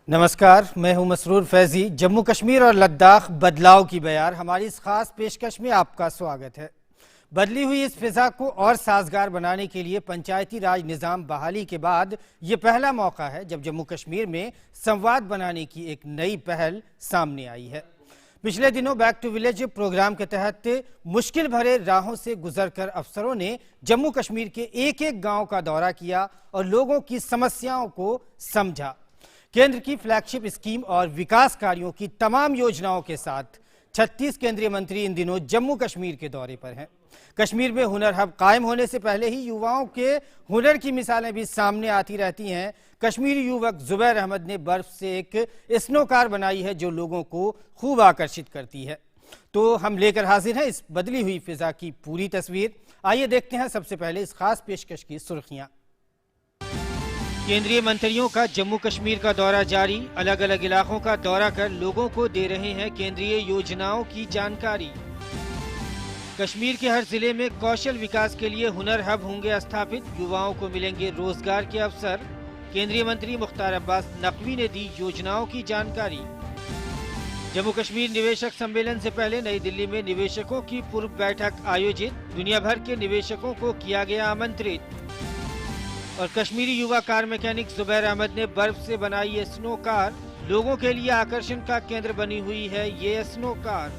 नमस्कार, मैं हूं मसरूर फैजी। जम्मू कश्मीर और लद्दाख बदलाव की बयार हमारी इस खास पेशकश में आपका स्वागत है। बदली हुई इस फिजा को और साजगार बनाने के लिए पंचायती राज निज़ाम बहाली के बाद ये पहला मौका है जब जम्मू कश्मीर में संवाद बनाने की एक नई पहल सामने आई है। पिछले दिनों बैक टू विलेज प्रोग्राम के तहत मुश्किल भरे राहों से गुजरकर अफसरों ने जम्मू कश्मीर के एक एक गांव का दौरा किया और लोगों की समस्याओं को समझा। केंद्र की फ्लैगशिप स्कीम और विकास कार्यों की तमाम योजनाओं के साथ 36 केंद्रीय मंत्री इन दिनों जम्मू कश्मीर के दौरे पर हैं। कश्मीर में हुनर हब कायम होने से पहले ही युवाओं के हुनर की मिसालें भी सामने आती रहती हैं। कश्मीरी युवक जुबैर अहमद ने बर्फ से एक स्नो कार बनाई है जो लोगों को खूब आकर्षित करती है। तो हम लेकर हाजिर हैं इस बदली हुई फिजा की पूरी तस्वीर। आइए देखते हैं सबसे पहले इस खास पेशकश की सुर्खियां। केंद्रीय मंत्रियों का जम्मू कश्मीर का दौरा जारी। अलग अलग इलाकों का दौरा कर लोगों को दे रहे हैं केंद्रीय योजनाओं की जानकारी। कश्मीर के हर जिले में कौशल विकास के लिए हुनर हब होंगे स्थापित। युवाओं को मिलेंगे रोजगार के अवसर। केंद्रीय मंत्री मुख्तार अब्बास नकवी ने दी योजनाओं की जानकारी। जम्मू कश्मीर निवेशक सम्मेलन से पहले नई दिल्ली में निवेशकों की पूर्व बैठक आयोजित। दुनिया भर के निवेशकों को किया गया आमंत्रित। और कश्मीरी युवा कार मैकेनिक जुबैर अहमद ने बर्फ से बनाई ये स्नो कार। लोगों के लिए आकर्षण का केंद्र बनी हुई है ये स्नो कार।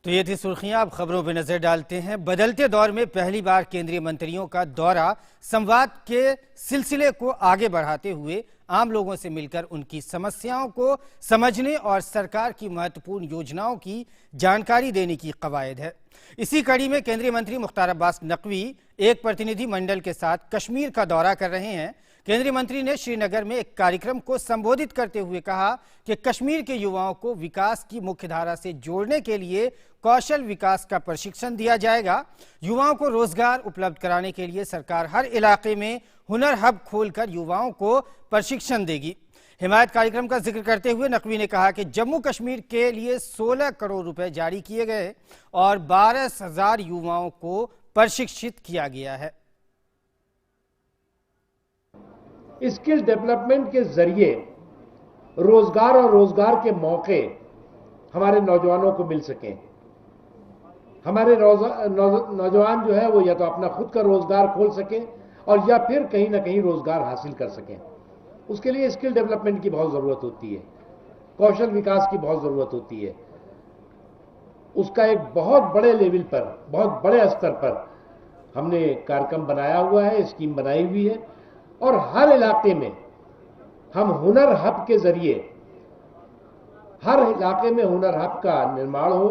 तो ये थी सुर्खियां। अब खबरों पर नजर डालते हैं। बदलते दौर में पहली बार केंद्रीय मंत्रियों का दौरा संवाद के सिलसिले को आगे बढ़ाते हुए आम लोगों से मिलकर उनकी समस्याओं को समझने और सरकार की महत्वपूर्ण योजनाओं की जानकारी देने की कवायद है। इसी कड़ी में केंद्रीय मंत्री मुख्तार अब्बास नकवी एक प्रतिनिधि मंडल के साथ कश्मीर का दौरा कर रहे हैं। केंद्रीय मंत्री ने श्रीनगर में एक कार्यक्रम को संबोधित करते हुए कहा कि कश्मीर के युवाओं को विकास की मुख्यधारा से जोड़ने के लिए कौशल विकास का प्रशिक्षण दिया जाएगा। युवाओं को रोजगार उपलब्ध कराने के लिए सरकार हर इलाके में हुनर हब खोलकर युवाओं को प्रशिक्षण देगी। हिमायत कार्यक्रम का जिक्र करते हुए नकवी ने कहा कि जम्मू कश्मीर के लिए 16 करोड़ रुपए जारी किए गए और 12,000 युवाओं को प्रशिक्षित किया गया है। स्किल डेवलपमेंट के जरिए रोजगार और रोजगार के मौके हमारे नौजवानों को मिल सकें। हमारे नौजवान जो है वो या तो अपना खुद का रोजगार खोल सकें और या फिर कहीं ना कहीं रोजगार हासिल कर सकें। उसके लिए स्किल डेवलपमेंट की बहुत ज़रूरत होती है, कौशल विकास की बहुत ज़रूरत होती है। उसका एक बहुत बड़े लेवल पर, बहुत बड़े स्तर पर हमने कार्यक्रम बनाया हुआ है, स्कीम बनाई हुई है और हर इलाके में हम हुनर हब के जरिए हर इलाके में हुनर हब का निर्माण हो,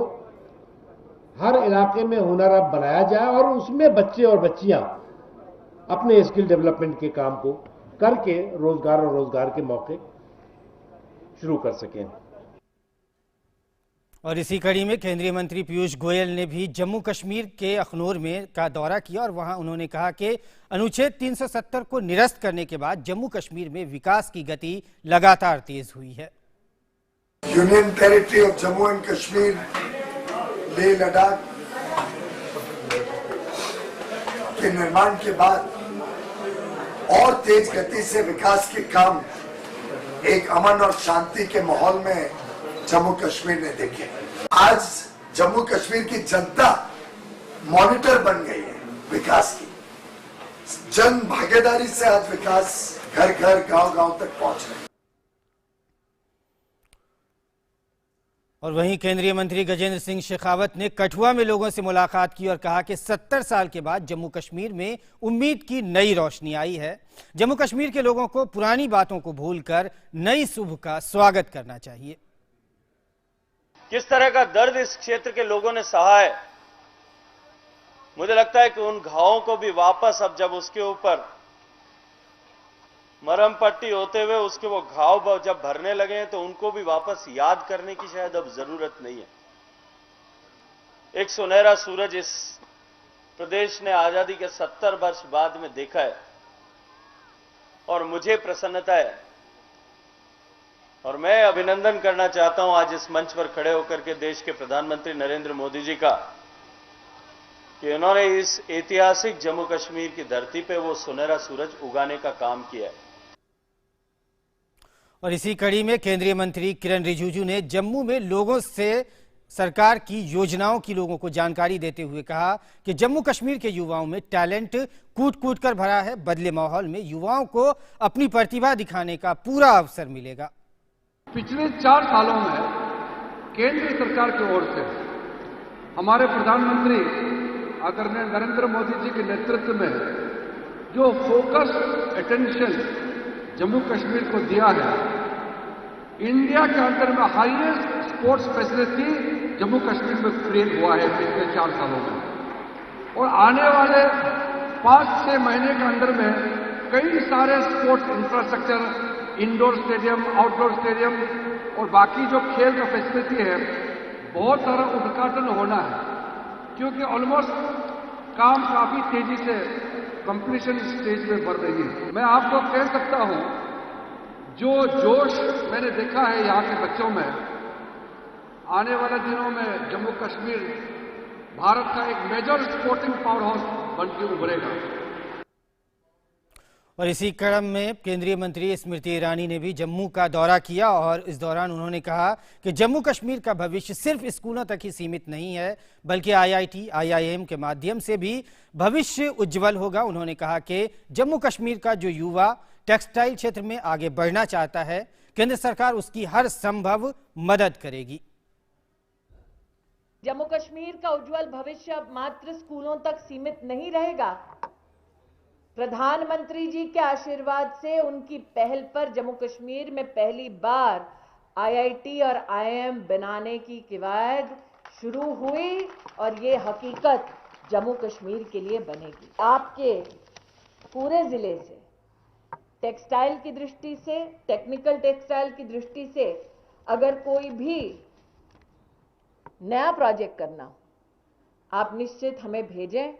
हर इलाके में हुनर हब बनाया जाए और उसमें बच्चे और बच्चियां अपने स्किल डेवलपमेंट के काम को करके रोजगार और रोजगार के मौके शुरू कर सकें। और इसी कड़ी में केंद्रीय मंत्री पीयूष गोयल ने भी जम्मू कश्मीर के अखनूर में का दौरा किया और वहां उन्होंने कहा कि अनुच्छेद 370 को निरस्त करने के बाद जम्मू कश्मीर में विकास की गति लगातार तेज हुई है। Union territory of Jammu and Kashmir, Leh Ladakh के निर्माण के बाद और तेज गति से विकास के काम एक अमन और शांति के माहौल में जम्मू कश्मीर ने देखे। आज जम्मू कश्मीर की जनता मॉनिटर बन गई है विकास की। जन भागीदारी से आज विकास घर घर गांव गांव तक पहुंच रहा है। और वहीं केंद्रीय मंत्री गजेंद्र सिंह शेखावत ने कठुआ में लोगों से मुलाकात की और कहा कि 70 साल के बाद जम्मू कश्मीर में उम्मीद की नई रोशनी आई है। जम्मू कश्मीर के लोगों को पुरानी बातों को भूलकर नई सुबह का स्वागत करना चाहिए। किस तरह का दर्द इस क्षेत्र के लोगों ने सहा है, मुझे लगता है कि उन घावों को भी वापस अब जब उसके ऊपर मरहम पट्टी होते हुए उसके वो घाव जब भरने लगे हैं तो उनको भी वापस याद करने की शायद अब जरूरत नहीं है। एक सुनहरा सूरज इस प्रदेश ने आजादी के 70 वर्ष बाद में देखा है और मुझे प्रसन्नता है और मैं अभिनंदन करना चाहता हूं आज इस मंच पर खड़े होकर के देश के प्रधानमंत्री नरेंद्र मोदी जी का कि उन्होंने इस ऐतिहासिक जम्मू कश्मीर की धरती पे वो सुनहरा सूरज उगाने का काम किया है। और इसी कड़ी में केंद्रीय मंत्री किरण रिजिजू ने जम्मू में लोगों से सरकार की योजनाओं की लोगों को जानकारी देते हुए कहा कि जम्मू कश्मीर के युवाओं में टैलेंट कूट कूट कर भरा है। बदले माहौल में युवाओं को अपनी प्रतिभा दिखाने का पूरा अवसर मिलेगा। पिछले 4 सालों में केंद्र सरकार की ओर से हमारे प्रधानमंत्री आदरणीय नरेंद्र मोदी जी के नेतृत्व में जो फोकस अटेंशन जम्मू कश्मीर को दिया है, इंडिया के अंदर में highest sports facility Jammu Kashmir में क्रिएट हुआ है पिछले 4 सालों में। और आने वाले 5-6 महीने के अंदर में कई सारे sports infrastructure, indoor stadium, outdoor stadium और बाकी जो खेल का फैसिलिटी है, बहुत सारा उद्घाटन होना है, क्योंकि ऑलमोस्ट काम काफी तेजी से कंप्लीशन स्टेज में बढ़ रही है। मैं आपको कह सकता हूं, जो जोश मैंने देखा है यहाँ के बच्चों में, आने वाले दिनों में जम्मू कश्मीर भारत का एक मेजर स्पोर्टिंग पावर हाउस बनकर उभरेगा। और इसी क्रम में केंद्रीय मंत्री स्मृति ईरानी ने भी जम्मू का दौरा किया और इस दौरान उन्होंने कहा कि जम्मू कश्मीर का भविष्य सिर्फ स्कूलों तक ही सीमित नहीं है, बल्कि IIT, IIM के माध्यम से भी भविष्य उज्जवल होगा। उन्होंने कहा कि जम्मू कश्मीर का जो युवा टेक्सटाइल क्षेत्र में आगे बढ़ना चाहता है, केंद्र सरकार उसकी हर संभव मदद करेगी। जम्मू कश्मीर का उज्जवल भविष्य अब मात्र स्कूलों तक सीमित नहीं रहेगा। प्रधानमंत्री जी के आशीर्वाद से, उनकी पहल पर जम्मू कश्मीर में पहली बार IIT और IIM बनाने की कवायद शुरू हुई और ये हकीकत जम्मू कश्मीर के लिए बनेगी। आपके पूरे जिले से टेक्सटाइल की दृष्टि से, टेक्निकल टेक्सटाइल की दृष्टि से अगर कोई भी नया प्रोजेक्ट करना हो, आप निश्चित हमें भेजें।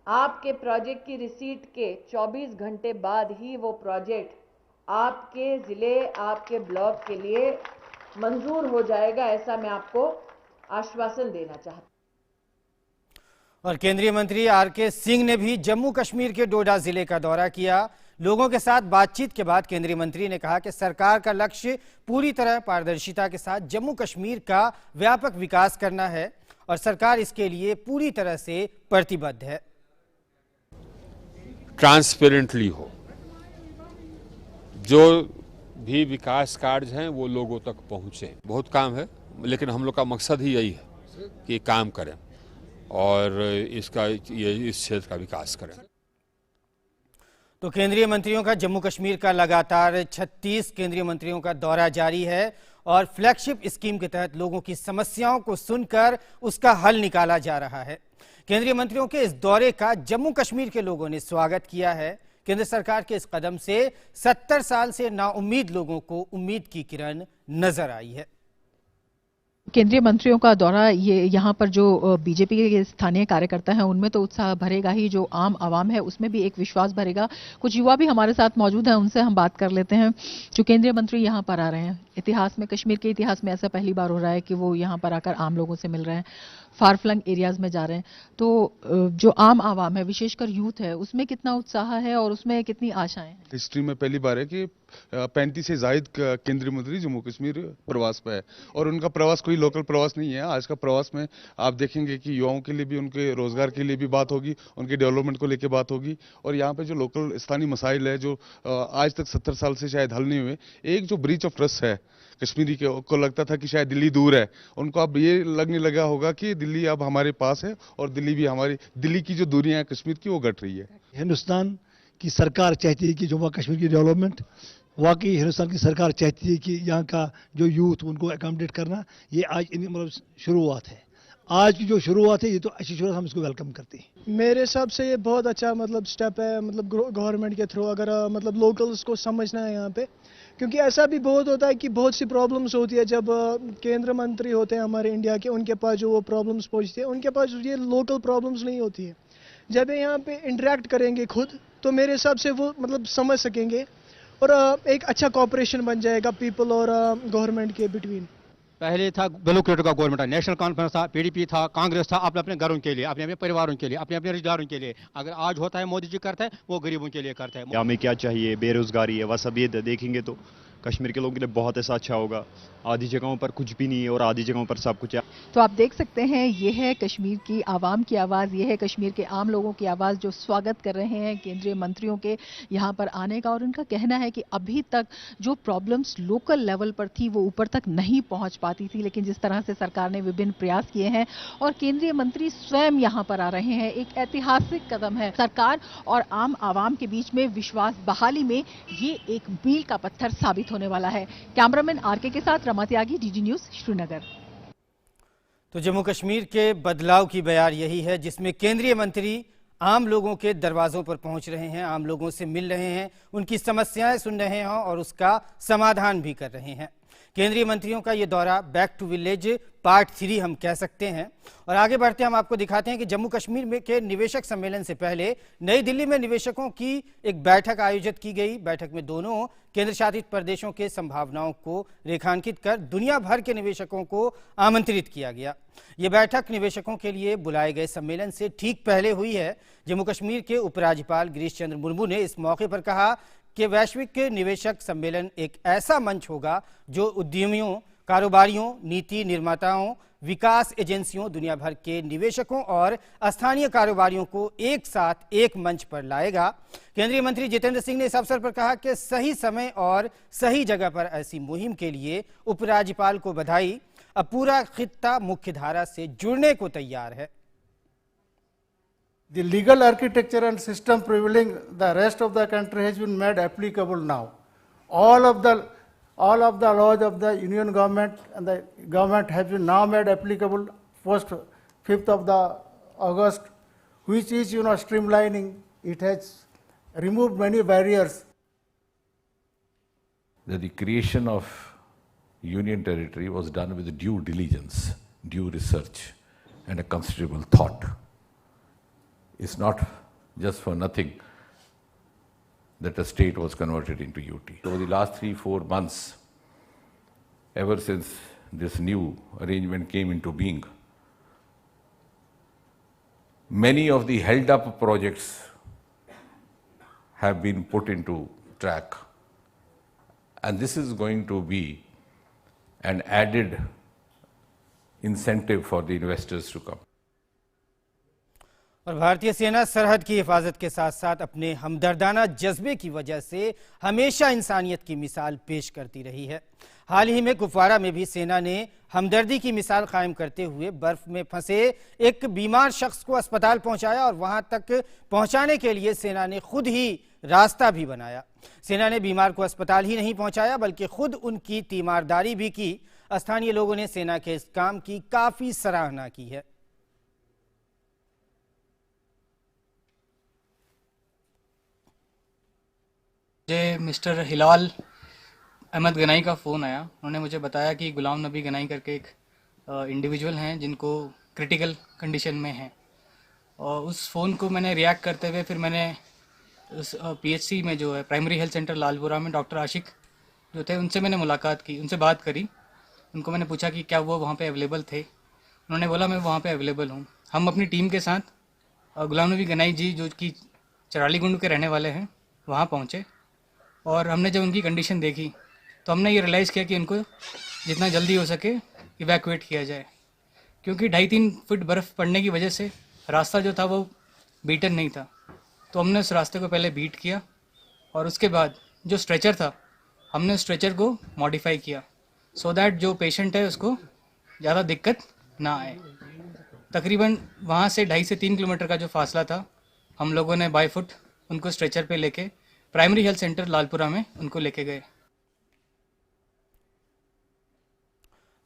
आपके प्रोजेक्ट की रिसीट के 24 घंटे बाद ही वो प्रोजेक्ट आपके जिले, आपके ब्लॉक के लिए मंजूर हो जाएगा, ऐसा मैं आपको आश्वासन देना चाहता हूं। और केंद्रीय मंत्री RK सिंह ने भी जम्मू कश्मीर के डोडा जिले का दौरा किया। लोगों के साथ बातचीत के बाद केंद्रीय मंत्री ने कहा कि सरकार का लक्ष्य पूरी तरह पारदर्शिता के साथ जम्मू कश्मीर का व्यापक विकास करना है और सरकार इसके लिए पूरी तरह से प्रतिबद्ध है। ट्रांसपेरेंटली हो, जो भी विकास कार्य हैं वो लोगों तक पहुंचे। बहुत काम है, लेकिन हम लोग का मकसद ही यही है कि काम करें और इस क्षेत्र का विकास करें। तो केंद्रीय मंत्रियों का जम्मू कश्मीर का लगातार 36 केंद्रीय मंत्रियों का दौरा जारी है और फ्लैगशिप स्कीम के तहत लोगों की समस्याओं को सुनकर उसका हल निकाला जा रहा है। केंद्रीय मंत्रियों के इस दौरे का जम्मू कश्मीर के लोगों ने स्वागत किया है। केंद्र सरकार के इस कदम से 70 साल से नाउम्मीद लोगों को उम्मीद की किरण नजर आई है। केंद्रीय मंत्रियों का दौरा, ये यहाँ पर जो बीजेपी के स्थानीय कार्यकर्ता हैं उनमें तो उत्साह भरेगा ही, जो आम आवाम है उसमें भी एक विश्वास भरेगा। कुछ युवा भी हमारे साथ मौजूद हैं, उनसे हम बात कर लेते हैं। जो केंद्रीय मंत्री यहाँ पर आ रहे हैं, इतिहास में, कश्मीर के इतिहास में ऐसा पहली बार हो रहा है कि वो यहाँ पर आकर आम लोगों से मिल रहे हैं, फार फ्लंग एरियाज में जा रहे हैं। तो जो आम आवाम है, विशेषकर यूथ है, उसमें कितना उत्साह है और उसमें कितनी आशाएं हैं? हिस्ट्री में पहली बार है कि 35 से जायद केंद्रीय मंत्री जम्मू कश्मीर प्रवास पे है और उनका प्रवास कोई लोकल प्रवास नहीं है। आज का प्रवास में आप देखेंगे कि युवाओं के लिए भी, उनके रोजगार के लिए भी बात होगी, उनके डेवलपमेंट को लेकर बात होगी और यहाँ पे जो लोकल स्थानीय मसाइल है जो आज तक 70 साल से शायद हल नहीं हुए, एक जो ब्रीच ऑफ ट्रस्ट है कश्मीरी को लगता था कि शायद दिल्ली दूर है, उनको अब ये लगने लगा होगा कि दिल्ली अब हमारे पास है और दिल्ली भी हमारी, दिल्ली की जो दूरियां हैं कश्मीर की वो घट रही है। हिंदुस्तान की सरकार चाहती है कि जम्मू कश्मीर की डेवलपमेंट, वाकई हिंदुस्तान की सरकार चाहती है कि यहाँ का जो यूथ उनको अकोमोडेट करना, ये आज मतलब शुरुआत है। आज की जो शुरुआत है ये तो अच्छी शुरुआत, हम इसको वेलकम करते हैं। मेरे हिसाब से ये बहुत अच्छा मतलब स्टेप है, मतलब गवर्नमेंट के थ्रू अगर मतलब लोकल्स को समझना है यहाँ पे, क्योंकि ऐसा भी बहुत होता है कि बहुत सी प्रॉब्लम्स होती है जब केंद्र मंत्री होते हैं हमारे इंडिया के, उनके पास जो वो प्रॉब्लम्स पहुँचती है, उनके पास ये लोकल प्रॉब्लम्स नहीं होती है। जब ये यहाँ पे इंटरेक्ट करेंगे खुद, तो मेरे हिसाब से वो मतलब समझ सकेंगे और एक अच्छा कोऑपरेशन बन जाएगा पीपल और गवर्नमेंट के बिटवीन। पहले था ब्लूक्रेट का गवर्नमेंट था, नेशनल कॉन्फ्रेंस था, पीडीपी था, कांग्रेस था, अपने अपने घरों के लिए, अपने अपने परिवारों के लिए, अपने अपने रिश्तेदारों के लिए। अगर आज होता है मोदी जी करता है, वो गरीबों के लिए करता है। हमें क्या चाहिए, बेरोजगारी है, बस अब ये देखेंगे तो कश्मीर के लोगों के लिए बहुत ऐसा अच्छा होगा। आधी जगहों पर कुछ भी नहीं है और आधी जगहों पर सब कुछ है। तो आप देख सकते हैं, ये है कश्मीर की आवाम की आवाज़, ये है कश्मीर के आम लोगों की आवाज़ जो स्वागत कर रहे हैं केंद्रीय मंत्रियों के यहाँ पर आने का। और उनका कहना है कि अभी तक जो प्रॉब्लम्स लोकल लेवल पर थी वो ऊपर तक नहीं पहुँच पाती थी, लेकिन जिस तरह से सरकार ने विभिन्न प्रयास किए हैं और केंद्रीय मंत्री स्वयं यहाँ पर आ रहे हैं, एक ऐतिहासिक कदम है। सरकार और आम आवाम के बीच में विश्वास बहाली में ये एक मील का पत्थर साबित होने वाला है। कैमरामैन आरके के साथ रमा त्यागी, डीडी न्यूज़, श्रीनगर। तो जम्मू कश्मीर के बदलाव की बयार यही है, जिसमें केंद्रीय मंत्री आम लोगों के दरवाजों पर पहुंच रहे हैं, आम लोगों से मिल रहे हैं, उनकी समस्याएं सुन रहे हैं और उसका समाधान भी कर रहे हैं। केंद्रीय मंत्रियों का ये दौरा बैक टू विलेज पार्ट 3 हम कह सकते हैं। और आगे बढ़ते हम आपको दिखाते हैं कि जम्मू कश्मीर में के निवेशक सम्मेलन से पहले नई दिल्ली में निवेशकों की एक बैठक आयोजित की गई। बैठक में दोनों केंद्र शासित प्रदेशों के संभावनाओं को रेखांकित कर दुनिया भर के निवेशकों को आमंत्रित किया गया। ये बैठक निवेशकों के लिए बुलाए गए सम्मेलन से ठीक पहले हुई है। जम्मू कश्मीर के उपराज्यपाल गिरीश चंद्र मुर्मू ने इस मौके पर कहा कि वैश्विक निवेशक सम्मेलन एक ऐसा मंच होगा जो उद्यमियों, कारोबारियों, नीति निर्माताओं, विकास एजेंसियों, दुनिया भर के निवेशकों और स्थानीय कारोबारियों को एक साथ एक मंच पर लाएगा। केंद्रीय मंत्री जितेंद्र सिंह ने इस अवसर पर कहा कि सही समय और सही जगह पर ऐसी मुहिम के लिए उपराज्यपाल को बधाई। अब पूरा खित्ता मुख्य धारा से जुड़ने को तैयार है। The legal architecture and system prevailing the rest of the country has been made applicable now. All of the laws of the union government and the government have been now made applicable post 5th of the August, which is streamlining. It has removed many barriers. The creation of union territory was done with due diligence, due research, and a considerable thought. It's not just for nothing that a state was converted into UT. Over the last 3-4 months, ever since this new arrangement came into being, many of the held up projects have been put into track, and this is going to be an added incentive for the investors to come. और भारतीय सेना सरहद की हिफाजत के साथ साथ अपने हमदर्दाना जज्बे की वजह से हमेशा इंसानियत की मिसाल पेश करती रही है। हाल ही में कुपवाड़ा में भी सेना ने हमदर्दी की मिसाल कायम करते हुए बर्फ में फंसे एक बीमार शख्स को अस्पताल पहुंचाया और वहां तक पहुंचाने के लिए सेना ने खुद ही रास्ता भी बनाया। सेना ने बीमार को अस्पताल ही नहीं पहुंचाया बल्कि खुद उनकी तीमारदारी भी की। स्थानीय लोगों ने सेना के इस काम की काफी सराहना की है। मुझे मिस्टर हिलाल अहमद गनाई का फ़ोन आया। उन्होंने मुझे बताया कि गुलाम नबी गनाई करके एक इंडिविजुअल हैं जिनको क्रिटिकल कंडीशन में हैं, और उस फ़ोन को मैंने रिएक्ट करते हुए फिर मैंने उस पीएचसी में जो है प्राइमरी हेल्थ सेंटर लालपुरा में डॉक्टर आशिक जो थे उनसे मैंने मुलाकात की, उनसे बात करी। उनको मैंने पूछा कि क्या वो वहाँ पे अवेलेबल थे। उन्होंने बोला मैं वहाँ पे अवेलेबल हूँ। हम अपनी टीम के साथ गुलाम नबी गनाई जी जो कि चराली गुंड के रहने वाले हैं वहाँ पहुँचे, और हमने जब उनकी कंडीशन देखी तो हमने ये रियलाइज़ किया कि उनको जितना जल्दी हो सके इवैक्यूएट किया जाए, क्योंकि 2.5-3 फुट बर्फ़ पड़ने की वजह से रास्ता जो था वो बीटन नहीं था। तो हमने उस रास्ते को पहले बीट किया और उसके बाद जो स्ट्रेचर था हमने उस स्ट्रेचर को मॉडिफाई किया सो दैट जो पेशेंट है उसको ज़्यादा दिक्कत ना आए। तकरीबन वहाँ से 2.5 से 3 किलोमीटर का जो फासला था हम लोगों ने बाय फुट उनको स्ट्रेचर पे लेके प्राइमरी हेल्थ सेंटर लालपुरा में उनको लेके गए।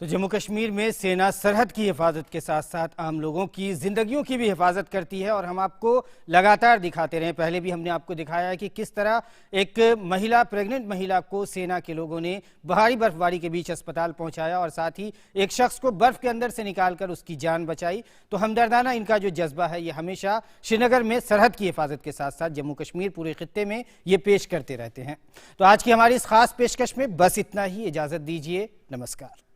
तो जम्मू कश्मीर में सेना सरहद की हिफाजत के साथ साथ आम लोगों की जिंदगियों की भी हिफाजत करती है और हम आपको लगातार दिखाते रहे। पहले भी हमने आपको दिखाया है कि किस तरह एक महिला, प्रेग्नेंट महिला को सेना के लोगों ने भारी बर्फबारी के बीच अस्पताल पहुंचाया और साथ ही एक शख्स को बर्फ के अंदर से निकालकर उसकी जान बचाई। तो हमदर्दाना इनका जो जज्बा है ये हमेशा श्रीनगर में सरहद की हिफाजत के साथ साथ जम्मू कश्मीर पूरे खित्ते में ये पेश करते रहते हैं। तो आज की हमारी इस खास पेशकश में बस इतना ही। इजाज़त दीजिए, नमस्कार।